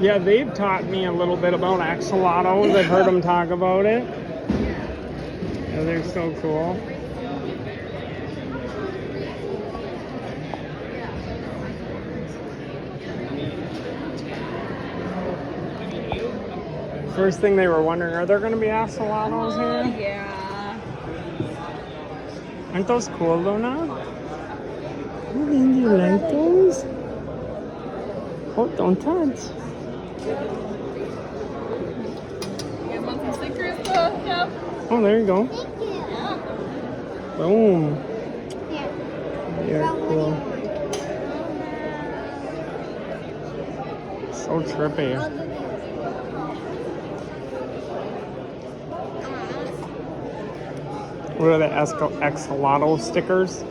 Yeah, they've taught me a little bit about axolotls. I've heard them talk about it. Yeah, they're so cool. First thing they were wondering, are there going to be axolotls here? Yeah. Aren't those cool, Luna? Oh, do you like those? Oh, don't touch. You want some stickers, Jeff? Oh, there you go. Thank you. Yeah. Boom. Here. You're cool. So trippy. What are the axolotl stickers?